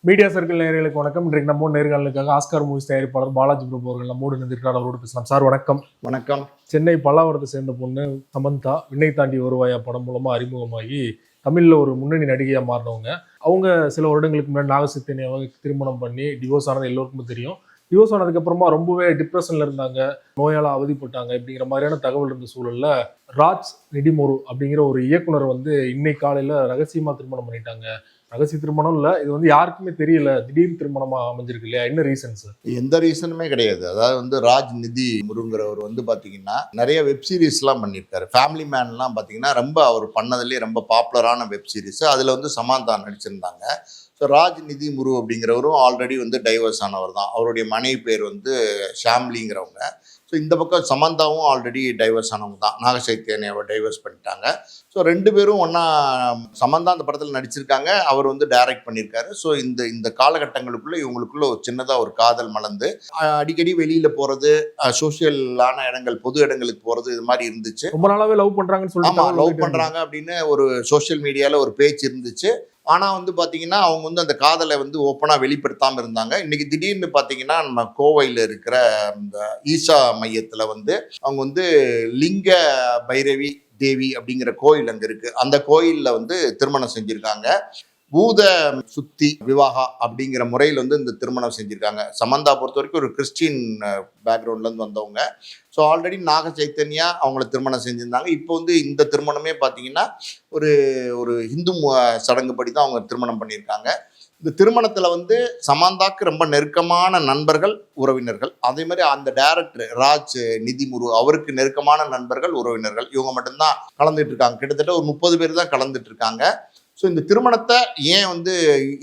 Media circle நேயர்களுக்கு வணக்கம். இன்றைக்கு நம்ம நேர்காணலுக்காக ஆஸ்கார் மூவிஸ் தயாரிப்பாளர் பாலாஜி பிரபு அவர்கள் நம்மோடு நின்றிருக்கிறார். அவரோடு பேசலாம். சார் வணக்கம். வணக்கம். சென்னை பல்லாவரத்தை சேர்ந்த பொண்ணு சமந்தா விண்ணை தாண்டி வருவாயா படம் மூலமா அறிமுகமாகி தமிழ்ல ஒரு முன்னணி நடிகையா மாறினவங்க. அவங்க சில வருடங்களுக்கு முன்னாடி நாகசைத்தன்யாவை திருமணம் பண்ணி டிவோர்ஸ் ஆனது எல்லோருக்குமே தெரியும். டிவோர்ஸ் ஆனதுக்கு அப்புறமா ரொம்பவே டிப்ரெஷன்ல இருந்தாங்க, நோயால அவதிப்பட்டாங்க. இப்படிங்கிற மாதிரியான தகவல் இருந்த சூழல்ல ராஜ் நிதிமுரு அப்படிங்கிற ஒரு இயக்குனர் இன்னைக்கு காலையில ரகசியமா திருமணம் பண்ணிட்டாங்க. ரகசிய திருமணம் இல்ல, இது யாருக்குமே தெரியல, திடீர் திருமணமா அமைஞ்சிருக்கு இல்லையா? என்ன ரீசன் சார்? எந்த ரீசனுமே கிடையாது. அதாவது ராஜ் நிதி முருங்கிறவர் பாத்தீங்கன்னா நிறைய வெப் சீரிஸ் எல்லாம் பண்ணியிருக்காரு. ஃபேமிலி மேன் எல்லாம் பாத்தீங்கன்னா ரொம்ப அவர் பண்ணதுலேயே ரொம்ப பாப்புலரான வெப் சீரிஸ். அதுல சமந்தா நடிச்சிருந்தாங்க. ஸோ ராஜ் நிதி முரு அப்படிங்கிறவரும் ஆல்ரெடி டைவர்ஸ் ஆனவர் தான். அவருடைய மனைவி பேர் ஷாம்லிங்கிறவங்க. ஸோ இந்த பக்கம் சமந்தாவும் ஆல்ரெடி டைவர்ஸ் ஆனவங்க தான். நாகசைத்தன்யாவை டைவர்ஸ் பண்ணிட்டாங்க. ஸோ ரெண்டு பேரும் ஒன்றா சமந்தா அந்த படத்தில் நடிச்சிருக்காங்க, அவர் டைரக்ட் பண்ணியிருக்காரு. ஸோ இந்த காலகட்டங்களுக்குள்ளே இவங்களுக்குள்ள ஒரு சின்னதாக ஒரு காதல் மலர்ந்து அடிக்கடி வெளியில் போகிறது, சோஷியலான இடங்கள், பொது இடங்களுக்கு போகிறது, இது மாதிரி இருந்துச்சு. ரொம்ப நாளாவே லவ் பண்ணுறாங்கன்னு சொல்லி, ஆமாம், லவ் பண்ணுறாங்க அப்படின்னு ஒரு சோஷியல் மீடியாவில் ஒரு பேச்சு இருந்துச்சு. ஆனால் பார்த்தீங்கன்னா அவங்க அந்த காதலை ஓப்பனாக வெளிப்படுத்தாமல் இருந்தாங்க. இன்றைக்கி திடீர்னு பார்த்தீங்கன்னா நம்ம கோவையில் இருக்கிற இந்த ஈஷா மையத்தில் அவங்க லிங்க பைரவி தேவி அப்படிங்கிற கோயில் அங்கே இருக்குது. அந்த கோயிலில் திருமணம் செஞ்சுருக்காங்க. பூத சுத்தி விவாகா அப்படிங்கிற முறையில் இந்த திருமணம் செஞ்சுருக்காங்க. சமந்தா பொறுத்த வரைக்கும் ஒரு கிறிஸ்டின் பேக்ரவுண்ட்லேருந்து வந்தவங்க. ஸோ ஆல்ரெடி நாக சைத்தன்யா அவங்கள திருமணம் செஞ்சுருந்தாங்க. இப்போ இந்த திருமணமே பார்த்தீங்கன்னா ஒரு ஒரு ஹிந்து சடங்குப்படி தான் அவங்க திருமணம் பண்ணியிருக்காங்க. இந்த திருமணத்தில் சமந்தாக்கு ரொம்ப நெருக்கமான நண்பர்கள், உறவினர்கள். அதே மாதிரி அந்த டைரக்டர் ராஜ் நிதிமுரு அவருக்கு நெருக்கமான நண்பர்கள், உறவினர்கள், இவங்க மட்டும்தான் கலந்துட்டு இருக்காங்க. கிட்டத்தட்ட ஒரு 30 பேர் தான் கலந்துட்டு இருக்காங்க. ஸோ இந்த திருமணத்தை ஏன்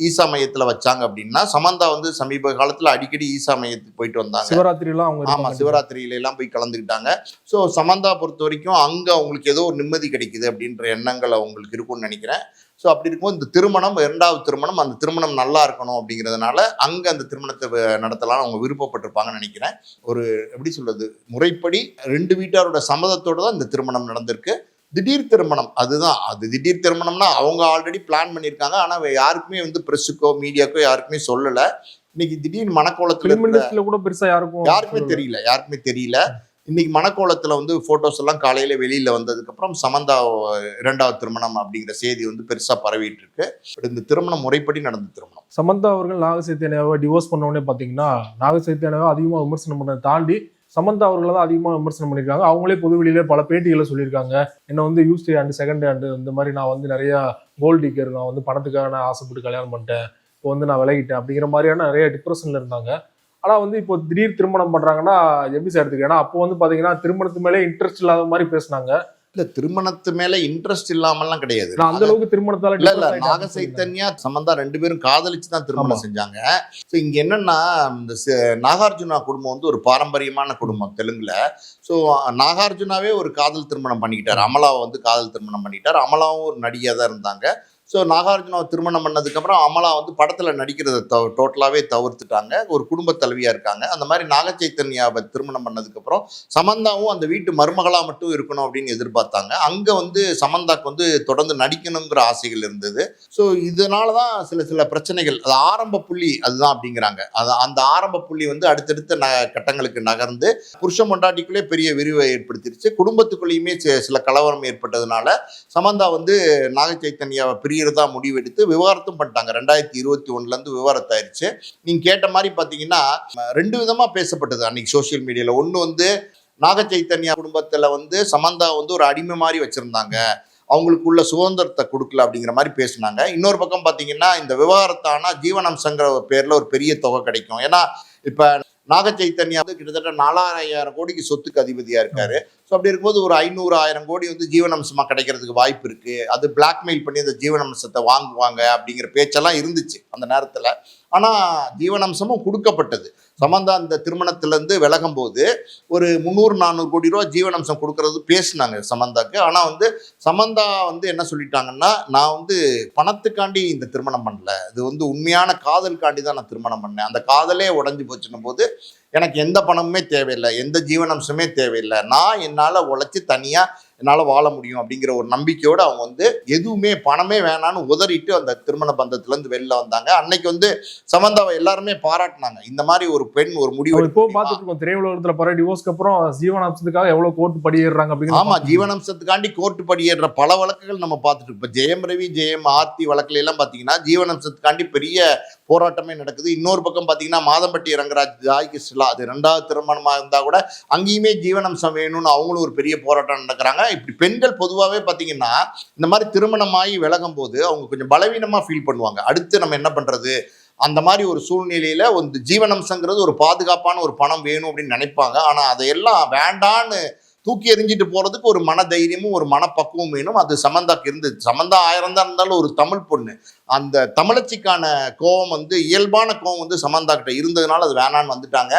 ஈசா மையத்தில் வச்சாங்க அப்படின்னா, சமந்தா சமீப காலத்தில் அடிக்கடி ஈசா மையத்துக்கு போயிட்டு வந்தாங்க. சிவராத்திரிலாம் அவங்க, ஆமாம், சிவராத்திரியில எல்லாம் போய் கலந்துக்கிட்டாங்க. ஸோ சமந்தா பொறுத்த வரைக்கும் அங்கே அவங்களுக்கு ஏதோ ஒரு நிம்மதி கிடைக்குது அப்படின்ற எண்ணங்கள் அவங்களுக்கு இருக்கும்னு நினைக்கிறேன். ஸோ அப்படி இருக்கும்போது இந்த திருமணம், 2வது திருமணம், அந்த திருமணம் நல்லா இருக்கணும் அப்படிங்கிறதுனால அங்கே அந்த திருமணத்தை நடத்தலாம் அவங்க விருப்பப்பட்டிருப்பாங்கன்னு நினைக்கிறேன். ஒரு எப்படி சொல்றது, முறைப்படி 2 வீட்டாரோட சம்மதத்தோடு தான் இந்த திருமணம் நடந்திருக்கு. திடீர் திருமணம், அதுதான் அது. திடீர் திருமணம்னா அவங்க ஆல்ரெடி பிளான் பண்ணியிருக்காங்க. ஆனால் யாருக்குமே ப்ரெஸ்ஸுக்கோ மீடியாக்கோ யாருக்குமே சொல்லலை. இன்னைக்கு திடீர் மனக்கோலத்தில் கூட பெருசாக யாருக்குமே தெரியல. இன்னைக்கு மனக்கோலத்தில் ஃபோட்டோஸ் எல்லாம் காலையில வெளியில வந்ததுக்கப்புறம் சமந்தா 2வது திருமணம் அப்படிங்கிற செய்தி பெருசா பரவிட்டு இருக்கு. இந்த திருமணம் முறைப்படி நடந்த திருமணம். சமந்தா அவர்கள் நாகசைத்தன்யாவை டிவோர்ஸ் பண்ண உடனே பார்த்தீங்கன்னா, நாகசைத்தன்யாவை அதிகமாக விமர்சனம் பண்ணதை தாண்டி சமந்தா அவர்களை தான் அதிகமாக விமர்சனம் பண்ணியிருக்காங்க. அவங்களே பொதுவெளியிலே பல பேட்டிகளை சொல்லியிருக்காங்க. என்ன யூஸ்ட் ஹேண்டு, செகண்ட் ஹேண்டு, இந்த மாதிரி நான் நிறைய கோல்ட் டிக்கர், நான் பணத்துக்காக நான் ஆசைப்பட்டு கல்யாணம் பண்ணிட்டேன், இப்போ நான் விலகிட்டேன் அப்படிங்கிற மாதிரியான நிறைய டிப்ரெஷன்ல இருந்தாங்க. ஆனால் இப்போ திடீர் திருமணம் பண்றாங்கன்னா எப்படி சார் எடுத்துக்க? ஏன்னா அப்போ பார்த்தீங்கன்னா திருமணத்து மேலே இன்ட்ரெஸ்ட் இல்லாத மாதிரி பேசினாங்க. இல்ல, திருமணத்து மேல இன்ட்ரெஸ்ட் இல்லாமல்லாம் கிடையாது. அந்த அளவுக்கு திருமணத்தால இல்ல, நாகசைத்தன்யா சமந்தா 2 பேரும் காதலிச்சு தான் திருமணம் செஞ்சாங்க. ஸோ இங்க என்னன்னா, இந்த நாகார்ஜுனா குடும்பம் ஒரு பாரம்பரியமான குடும்பம் தெலுங்குல. ஸோ நாகார்ஜுனாவே ஒரு காதல் திருமணம் பண்ணிக்கிட்டார். அமலாவை காதல் திருமணம் பண்ணிக்கிட்டார். அமலாவும் ஒரு நடிகையா தான் இருந்தாங்க. ஸோ நாகார்ஜுனாவை திருமணம் பண்ணதுக்கப்புறம் அமலா படத்தில் நடிக்கிறத டோட்டலாகவே தவிர்த்துட்டாங்க. ஒரு குடும்ப தலைவியாக இருக்காங்க. அந்த மாதிரி நாகச்சைத்தன்யாவை திருமணம் பண்ணதுக்கப்புறம் சமந்தாவும் அந்த வீட்டு மருமகளாக மட்டும் இருக்கணும் அப்படின்னு எதிர்பார்த்தாங்க. அங்கே சமந்தாக்கு தொடர்ந்து நடிக்கணுங்கிற ஆசைகள் இருந்தது. ஸோ இதனால தான் சில பிரச்சனைகள், அது ஆரம்ப புள்ளி அதுதான் அப்படிங்கிறாங்க. அந்த ஆரம்ப புள்ளி அடுத்தடுத்த கட்டங்களுக்கு நகர்ந்து புருஷ மொண்டாட்டிக்குள்ளே பெரிய விரிவை ஏற்படுத்திருச்சு. குடும்பத்துக்குள்ளேயுமே சில கலவரம் ஏற்பட்டதுனால சமந்தா நாகச்சைத்தன்யாவை பிரியறதா முடிவெடுத்து விவாகரத்தும் பண்ணிட்டாங்க. 2021 விவாகரத்தாயிருச்சு. நீங்க கேட்ட மாதிரி பாத்தீங்கன்னா 2 விதமா பேசப்பட்டது அன்னைக்கு சோசியல் மீடியால. ஒண்ணு நாகச்சைத்தன்யா குடும்பத்துல சமந்தா ஒரு அடிமை மாதிரி வச்சிருந்தாங்க, அவங்களுக்குள்ள சுதந்திரத்தை கொடுக்கல அப்படிங்கிற மாதிரி பேசினாங்க. இன்னொரு பக்கம் பாத்தீங்கன்னா இந்த விவாகரத்தானா ஜீவனாம்சங்கிற பேர்ல ஒரு பெரிய தொகை கிடைக்கும். ஏன்னா இப்ப நாகச்சைத்தன்யா கிட்டத்தட்ட 4000 கோடிக்கு சொத்துக்கு அதிபதியா இருக்காரு. ஸோ அப்படி இருக்கும்போது ஒரு 500-1000 கோடி ஜீவனாம்சமா கிடைக்கிறதுக்கு வாய்ப்பு இருக்கு. அது பிளாக்மெயில் பண்ணி அந்த ஜீவனாம்சத்தை வாங்குவாங்க அப்படிங்கிற பேச்செல்லாம் இருந்துச்சு அந்த நேரத்தில். ஆனால் ஜீவனாம்சமும் கொடுக்கப்பட்டது. சமந்தா இந்த திருமணத்திலேருந்து விலகும் போது ஒரு 300-400 கோடி ரூபா ஜீவனாம்சம் கொடுக்கறது பேசினாங்க சமந்தாக்கு. ஆனால் சமந்தா என்ன சொல்லிட்டாங்கன்னா, நான் பணத்துக்காண்டி இந்த திருமணம் பண்ணல, இது உண்மையான காதலுக்காண்டி தான் நான் திருமணம் பண்ணேன். அந்த காதலே உடஞ்சி போச்சுன்னும் போது எனக்கு எந்த பணமுமே தேவையில்லை, எந்த ஜீவனாம்சமே தேவையில்லை, நான் என்னால் உழைச்சி தனியாக என்னால் வாழ முடியும் அப்படிங்கிற ஒரு நம்பிக்கையோடு அவங்க வந்து எதுவுமே பணமே வேணான்னு உதறிட்டு அந்த திருமண பந்தத்துலேருந்து வெளில வந்தாங்க. அன்னைக்கு வந்து சமந்தாவை எல்லாருமே பாராட்டினாங்க. இந்த மாதிரி ஒரு பெண் ஒரு முடிவு இப்போ பார்த்துட்டு இருக்கோம் திரையுலகத்துல பல டிவோர்ஸ்க்கு அப்புறம் ஜீவனாம்சத்துக்காக எவ்வளவு கோர்ட்டு படியேறாங்க அப்படின்னு. ஆமா, ஜீவனாம்சத்துக்காண்டி கோர்ட்டு படியேற பல வழக்குகள் நம்ம பார்த்துட்டு இப்போ ஜெயம் ரவி ஜெயம் ஆர்த்தி வழக்குல எல்லாம் பார்த்தீங்கன்னா ஜீவனாம்சத்துக்காண்டி பெரிய போராட்டமே நடக்குது. இன்னொரு பக்கம் பார்த்தீங்கன்னா மாதம்பட்டி ரங்கராஜ் ஜாய்க்கு சிலா அது 2வது திருமணமாக இருந்தால் கூட அங்கேயுமே ஜீவனாம்சம் வேணும்னு அவங்களும் ஒரு பெரிய போராட்டம் நடக்கிறாங்க. இப்படி பெண்கள் பொதுவாகவே பார்த்தீங்கன்னா இந்த மாதிரி திருமணமாகி விலகும் போது அவங்க கொஞ்சம் பலவீனமாக ஃபீல் பண்ணுவாங்க. அடுத்து நம்ம என்ன பண்ணுறது, அந்த மாதிரி ஒரு சூழ்நிலையில ஒரு ஜீவனம்சங்கிறது ஒரு பாதுகாப்பான ஒரு பணம் வேணும் அப்படின்னு நினைப்பாங்க. ஆனா அதையெல்லாம் வேண்டான்னு தூக்கி எறிஞ்சிட்டு போறதுக்கு ஒரு மன தைரியமும் ஒரு மனப்பக்குவம் வேணும். அது சமந்தாக்கு இருந்தது. சமந்தா 1000 தான் இருந்தாலும் ஒரு தமிழ் பொண்ணு, அந்த தமிழச்சிக்கான கோவம் வந்து இயல்பான கோவம் வந்து சமந்தா கிட்ட இருந்ததுனால அது வேணான்னு வந்துட்டாங்க.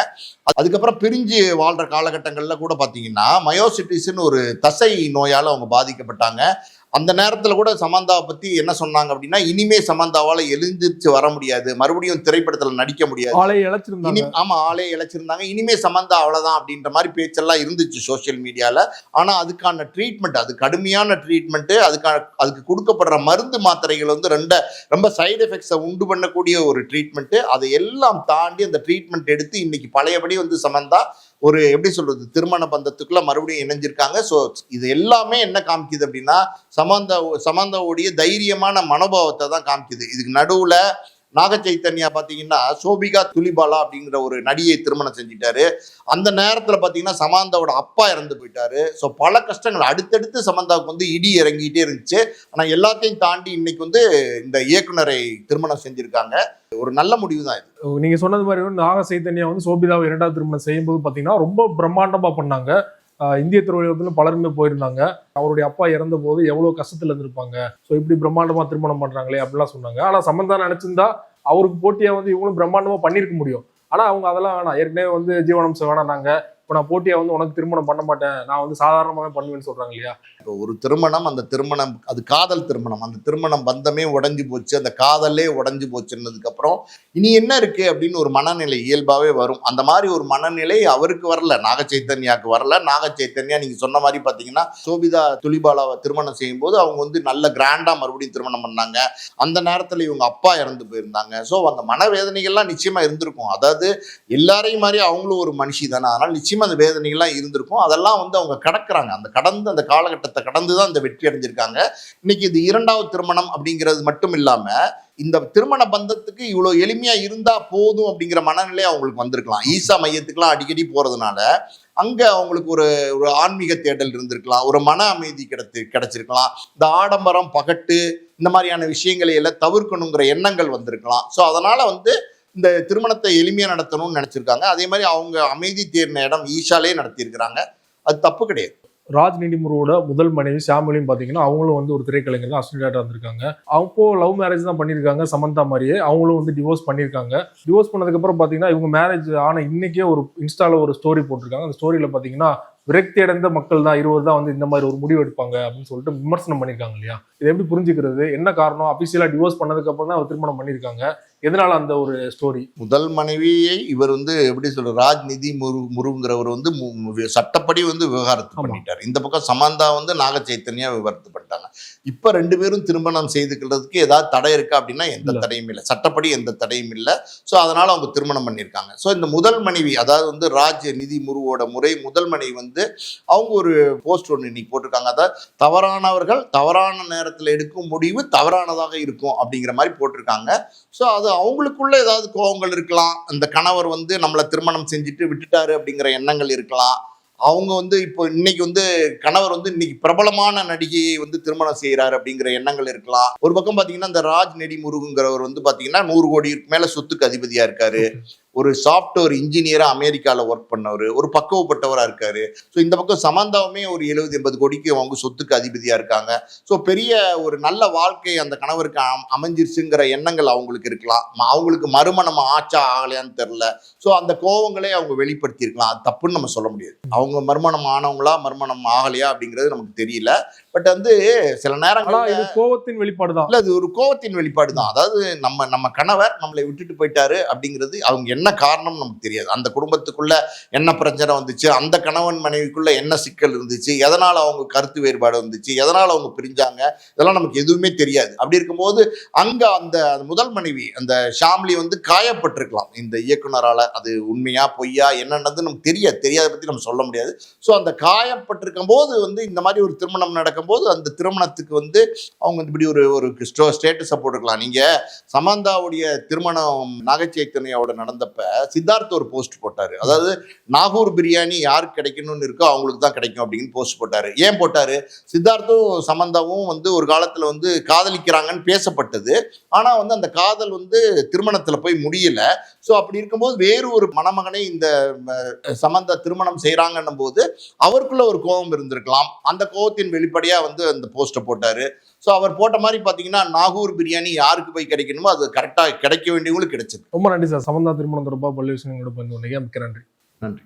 அதுக்கப்புறம் பிரிஞ்சு வாழ்ற காலகட்டங்கள்ல கூட பாத்தீங்கன்னா மயோசிட்டிஸ்ன்னு ஒரு தசை நோயால அவங்க பாதிக்கப்பட்டாங்க. அந்த நேரத்தில் கூட சமந்தாவை பற்றி என்ன சொன்னாங்க அப்படின்னா, இனிமே சமந்தாவால் எழுந்திருச்சு வர முடியாது, மறுபடியும் திரைப்படத்தில் நடிக்க முடியாது, ஆளே இழைச்சிருந்தாங்க, இனிமே சமந்தா அவ்வளோதான் அப்படின்ற மாதிரி பேச்செல்லாம் இருந்துச்சு சோசியல் மீடியாவில். ஆனால் அதுக்கான ட்ரீட்மெண்ட், அது கடுமையான ட்ரீட்மெண்ட்டு, அதுக்கு கொடுக்கப்படுற மருந்து மாத்திரைகள் வந்து ரொம்ப சைடு எஃபெக்ட்ஸை உண்டு பண்ணக்கூடிய ஒரு ட்ரீட்மெண்ட்டு. அதை எல்லாம் தாண்டி அந்த ட்ரீட்மெண்ட் எடுத்து இன்னைக்கு பழையபடி வந்து சமந்தா ஒரு எப்படி சொல்றது திருமண பந்தத்துக்குள்ள மறுபடியும் இணைஞ்சிருக்காங்க. ஸோ இது எல்லாமே என்ன காமிக்குது அப்படின்னா சமந்தாவுடைய தைரியமான மனோபாவத்தை தான் காமிக்குது. இதுக்கு நடுவுல நாக சைத்தன்யா பார்த்தீங்கன்னா சோபிகா துலிபாலா அப்படிங்கிற ஒரு நடிகை திருமணம் செஞ்சிட்டாரு. அந்த நேரத்தில் பார்த்தீங்கன்னா சமந்தாவோட அப்பா இறந்து போயிட்டாரு. ஸோ பல கஷ்டங்கள் அடுத்தடுத்து சமந்தாவுக்கு வந்து இடி இறங்கிட்டே இருந்துச்சு. ஆனால் எல்லாத்தையும் தாண்டி இன்னைக்கு வந்து இந்த இயக்குனரை திருமணம் செஞ்சிருக்காங்க. ஒரு நல்ல முடிவு தான் இது. நீங்க சொன்னது மாதிரி நாக சைத்தன்யா வந்து சோபிதாவை 2வது திருமணம் செய்யும்போது பார்த்தீங்கன்னா ரொம்ப பிரம்மாண்டமா பண்ணாங்க. இந்திய திரையுலகத்திலும் பலருமே போயிருந்தாங்க. அவருடைய அப்பா இறந்த போது எவ்வளவு கஷ்டத்துல இருந்திருப்பாங்க, ஸோ இப்படி பிரம்மாண்டமா திருமணம் பண்றாங்களே அப்படிலாம் சொன்னாங்க. ஆனா சமந்தா நினைச்சிருந்தா அவருக்கு போட்டியா வந்து இவங்களும் பிரம்மாண்டமா பண்ணிருக்க முடியும். ஆனா அவங்க அதெல்லாம் வேணாம், ஏற்கனவே வந்து ஜீவனாம்சம் வேணாம், நாங்க இப்போ நான் போட்டியா வந்து உனக்கு திருமணம் பண்ண மாட்டேன், நான் வந்து சாதாரணமாவே பண்ணுவேன்னு சொல்றாங்க இல்லையா. இப்போ ஒரு திருமணம், அந்த திருமணம் அது காதல் திருமணம், அந்த திருமணம் பந்தமே உடஞ்சி போச்சு, அந்த காதலே உடஞ்சி போச்சுன்னதுக்கு அப்புறம் இனி என்ன இருக்கு அப்படின்னு ஒரு மனநிலை இயல்பாவே வரும். அந்த மாதிரி ஒரு மனநிலை அவருக்கு வரல, நாக சைத்தன்யாவுக்கு வரல. நாக சைத்தன்யா நீங்க சொன்ன மாதிரி பாத்தீங்கன்னா சோபிதா துலிபாலாவை திருமணம் செய்யும் போது அவங்க வந்து நல்ல கிராண்டா மறுபடியும் திருமணம் பண்ணாங்க. அந்த நேரத்துல இவங்க அப்பா இறந்து போயிருந்தாங்க. ஸோ அந்த மனவேதனைகள்லாம் நிச்சயமா இருந்திருக்கும். அதாவது எல்லாரையும் மாதிரி அவங்களும் ஒரு மனுஷி தானே, அதனால நிச்சயமா அந்த வேதனைகள்லாம் இருந்திருக்கும். அதெல்லாம் வந்து அவங்க கடக்குறாங்க. அந்த காலகட்டத்தை கடந்து தான் இந்த வெற்றி அடைஞ்சிருக்காங்க. இன்னைக்கு இது 2வது திருமணம் அப்படிங்கிறது மட்டும் இல்லாம இந்த திருமண பந்தத்துக்கு இவ்வளவு எளிமையா இருந்தா போதும் அப்படிங்கிற மனநிலை அவங்களுக்கு வந்திருக்கலாம். ஈசா மையத்துக்குலாம் அடிக்கடி போறதுனால அங்க அவங்களுக்கு ஒரு ஆன்மீக தேடல் இருந்திருக்கலாம், ஒரு மன அமைதி கிடைச்சிருக்கலாம். இந்த ஆடம்பரம் பகட்டு இந்த மாதிரியான விஷயங்களை எல்லாம் தவிர்க்கணுங்கிற எண்ணங்கள் வந்திருக்கலாம். ஸோ அதனால வந்து இந்த திருமணத்தை எளிமையா நடத்தணும்னு நினைச்சிருக்காங்க. அதே மாதிரி அவங்க அமைதி தேடின இடம் ஈஷாலே நடத்தியிருக்கிறாங்க. அது தப்பு கிடையாது. ராஜ்நிதி முருவோட முதல் மனைவி ஷாமிலியும் பார்த்தீங்கன்னா அவங்களும் வந்து ஒரு திரைக்கலைஞர் தான், அசிஸ்டன்டா இருந்திருக்காங்க. அவங்க லவ் மேரேஜ் தான் பண்ணியிருக்காங்க சமந்தா மாதிரியே. அவங்களும் வந்து டிவோர்ஸ் பண்ணியிருக்காங்க. டிவோர்ஸ் பண்ணதுக்கப்புறம் பார்த்தீங்கன்னா இவங்க மேரேஜ் ஆன இன்னைக்கே ஒரு இன்ஸ்டால ஒரு ஸ்டோரி போட்டிருக்காங்க. அந்த ஸ்டோரியில் பார்த்தீங்கன்னா விரக்தி அடைந்த மக்கள் தான் 20 தான் வந்து இந்த மாதிரி ஒரு முடிவு எடுப்பாங்க அப்படின்னு சொல்லிட்டு விமர்சனம் பண்ணியிருக்காங்க இல்லையா. இது எப்படி புரிஞ்சுக்கிறது, என்ன காரணம்? அபிஷியலா டிவோர்ஸ் பண்ணதுக்கு அப்புறம் தான் அவர் திருமணம் பண்ணியிருக்காங்க, எதனால அந்த ஒரு ஸ்டோரி? முதல் மனைவியை இவர் வந்து எப்படி சொல்ற ராஜ்நிதி முருங்கிறவர் வந்து சட்டப்படி வந்து விவகாரத்து பண்ணிட்டார். இந்த பக்கம் சமந்தா வந்து நாக சைத்தன்யா விவகாரத்து பண்ணிட்டாங்க. இப்ப 2 பேரும் திருமணம் செய்துக்கிறதுக்கு ஏதாவது தடை இருக்கா அப்படின்னா எந்த தடையும் இல்லை, சட்டப்படி எந்த தடையும் இல்லை. ஸோ அதனால அவங்க திருமணம் பண்ணியிருக்காங்க. ஸோ இந்த முதல் மனைவி அதாவது வந்து ராஜ்நிதி முருவோட முதல் மனைவி வந்து அவங்க ஒரு போஸ்ட் ஒன்று இன்னைக்கு போட்டிருக்காங்க. அதாவது தவறானவர்கள் தவறான நேரத்தில் எடுக்கும் முடிவு தவறானதாக இருக்கும் அப்படிங்கிற மாதிரி போட்டிருக்காங்க. ஸோ அது அவங்களுக்குள்ள ஏதாவது கோபங்கள் இருக்கலாம். அந்த கணவர் வந்து நம்மளை திருமணம் செஞ்சுட்டு விட்டுட்டாரு அப்படிங்கிற எண்ணங்கள் இருக்கலாம். அவங்க வந்து இப்போ இன்னைக்கு வந்து கணவர் வந்து இன்னைக்கு பிரபலமான நடிகையை வந்து திருமணம் செய்யறாரு அப்படிங்கிற எண்ணங்கள் இருக்கலாம். ஒரு பக்கம் பாத்தீங்கன்னா இந்த ராஜ்நிதி முருகுங்கிறவர் வந்து பாத்தீங்கன்னா 100 கோடி மேல சொத்துக்கு அதிபதியா இருக்காரு. ஒரு சாஃப்ட்வேர் இன்ஜினியரா அமெரிக்காவில் ஒர்க் பண்ணவர், ஒரு பக்குவப்பட்டவராக இருக்காரு. ஸோ இந்த பக்கம் சமந்தாவுமே ஒரு 70-80 கோடிக்கு அவங்க சொத்துக்கு அதிபதியாக இருக்காங்க. ஸோ பெரிய ஒரு நல்ல வாழ்க்கை அந்த கணவருக்கு அமைஞ்சிருச்சுங்கிற எண்ணங்கள் அவங்களுக்கு இருக்கலாம். அவங்களுக்கு மறுமணம் ஆச்சா ஆகலையான்னு தெரில. ஸோ அந்த கோவங்களே அவங்க வெளிப்படுத்தியிருக்கலாம். அது தப்புன்னு நம்ம சொல்ல முடியாது. அவங்க மறுமணம் ஆனவங்களா மறுமணம் ஆகலையா அப்படிங்கிறது நமக்கு தெரியல. பட் வந்து சில நேரங்கள் கோவத்தின் வெளிப்பாடு தான். இல்லை, அது ஒரு கோவத்தின் வெளிப்பாடு தான். அதாவது நம்ம கணவர் நம்மளை விட்டுட்டு போயிட்டாரு அப்படிங்கிறது அவங்க என்ன காரணம் நமக்கு தெரியாது. அந்த குடும்பத்துக்குள்ள என்ன பிரச்சனை வந்துச்சு, அந்த கணவன் மனைவிக்குள்ள என்ன சிக்கல் இருந்துச்சு, எதனால அவங்க கருத்து வேறுபாடு வந்துச்சு, எதனால அவங்க பிரிஞ்சாங்க, இதெல்லாம் நமக்கு எதுவுமே தெரியாது. அப்படி இருக்கும்போது அங்க அந்த முதல் மனைவி அந்த ஷாம்லி வந்து காயப்பட்டிருக்கலாம் இந்த இயக்குனரால. அது உண்மையா பொய்யா என்னன்றது நமக்கு தெரியாத பத்தி நம்ம சொல்ல முடியாது. ஸோ அந்த காயப்பட்டிருக்கும் போது வந்து இந்த மாதிரி ஒரு திருமணம் நடக்கும்போது அந்த திருமணத்துக்கு வந்து அவங்க இப்படி ஒரு ஸ்டேட்டஸை போட்டுக்கலாம். நீங்க சமந்தாவுடைய திருமணம் நாக சைத்தன்யாவோட நடந்தப்ப சித்தார்த் ஒரு போஸ்ட் போட்டாரு. அதாவது நாகூர் பிரியாணி யாருக்கு கிடைக்கணும்னு இருக்கோ அவங்களுக்கு தான் கிடைக்கும் அப்படின்னு போஸ்ட் போட்டாரு. ஏன் போட்டாரு? சித்தார்த்தும் சமந்தாவும் வந்து ஒரு காலத்துல வந்து காதலிக்கிறாங்கன்னு பேசப்பட்டது. ஆனா வந்து அந்த காதல் வந்து திருமணத்துல போய் முடியல. ஸோ அப்படி இருக்கும்போது வேறு ஒரு மணமகனை இந்த சமந்தா திருமணம் செய்யறாங்கன்னும் போது அவருக்குள்ள ஒரு கோபம் இருந்திருக்கலாம். அந்த கோபத்தின் வெளிப்படையா வந்து அந்த போஸ்ட்டை போட்டாரு. ஸோ அவர் போட்ட மாதிரி பார்த்தீங்கன்னா நாகூர் பிரியாணி யாருக்கு போய் கிடைக்கணுமோ அது கரெக்டாக கிடைக்க வேண்டியவங்களுக்கு கிடைச்சது. ரொம்ப நன்றி சார். சமந்தா திருமணம் தொடர்பாக பல்வேறு விஷயங்களோட மிக்க நன்றி. நன்றி.